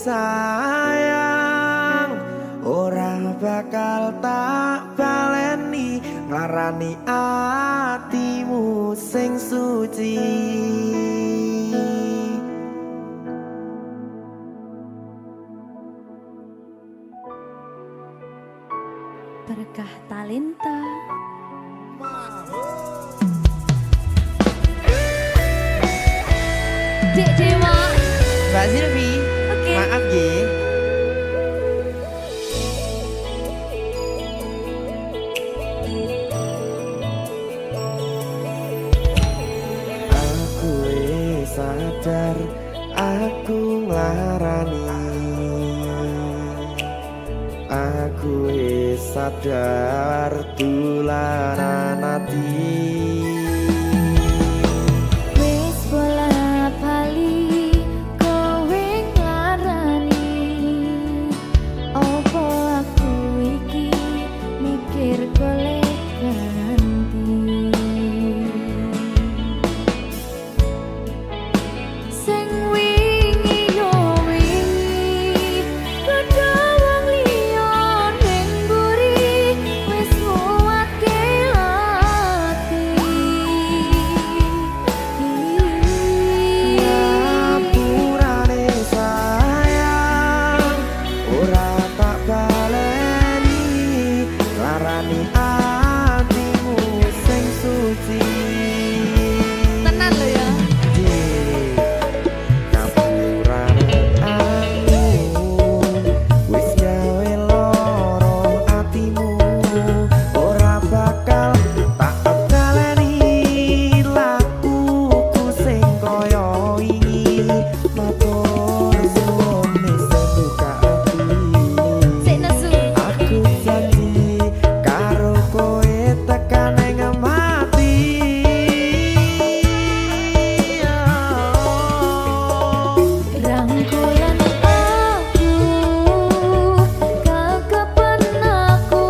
sayang, ora bakal tak baleni nglarani atimu sing suci. Berkah talenta. Dek Dewa. Mbak Silvi, maaf ye. Aku sadar aku nglarani, aku sadar tularan ati. Wis bola bali kowe nglarani, opo aku iki mikir golek ganti. Sing wingi yo wingi padha wong liya ning mburi wis nguwatke ati. Ngapurane sayang, ora tak baleni nglarani atimu sing suci. Tenan lho ya. Ngapurane aku wis gawe loro atimu, ora bakal tak baleni lakuku sing kaya wingi. Matur suwun sing buka ati, Sik nesu. aku janji karo kowe tekan ing mati. Rangkulan aku, kekepen aku,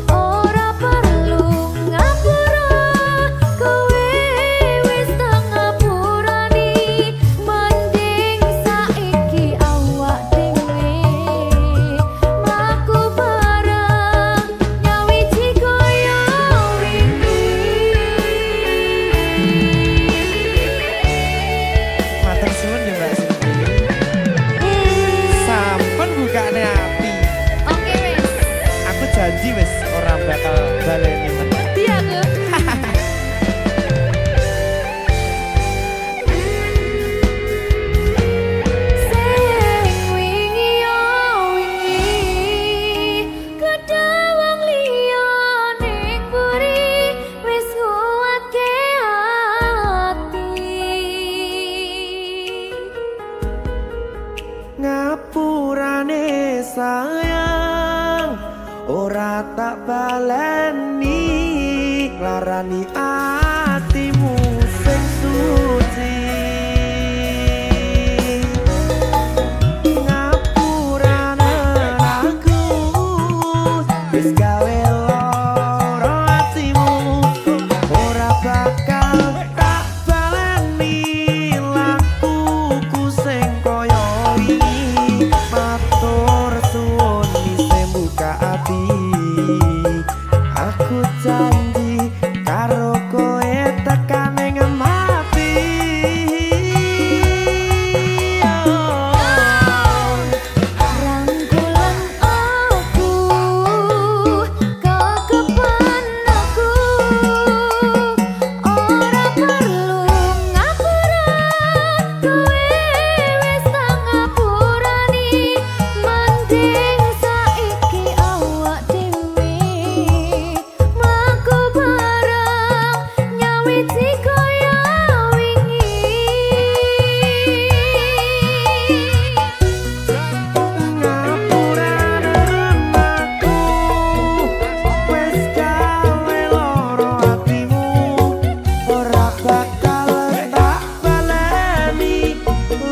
ora perlu ngapura, kowe wis tak ngapurani, mending saiki awak dhewe mlaku bareng nyawiji kaya wingi. Matur suwun ya Mbak Silvi. Sampun bukane ati. Oke wis. Aku janji wis ora bakal baleni meneh. Iya aku. Sing wingi yo wingi kedha wong liya ning mburi wis nguwatke ati. Ngapurane sayang, ora tak baleni nglarani atimu sing suci. Ngapurane aku wis gawe loro atimu, ora bakal tak baleni lakuku sing kaya wingi. Matur suwun sing buka ati, aku janji karo kowe tekan ing mati. Rangkulan aku, kekepan aku, ora perlu ngapura, kowe wis tak ngapurani, mending saiki awak dhewe mlaku bareng nyawiji kaya wingi. Ngapurane aku wis gawe loro atimu, ora bakal tak baleni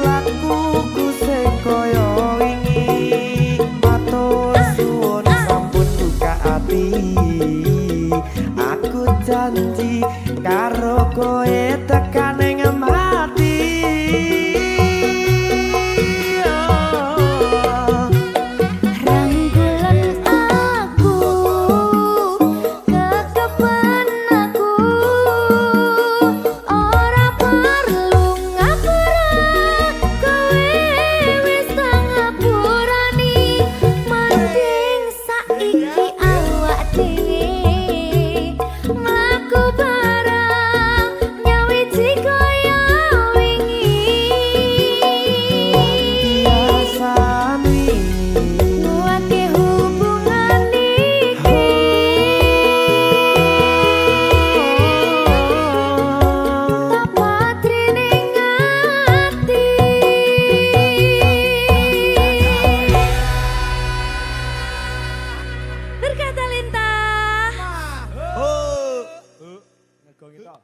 lakuku sing kaya wingi. Matur suwun sampun buka ati, aku janji karo kowe tekan ing mati. Berkata Lintah. Oh. Ngegongi tok.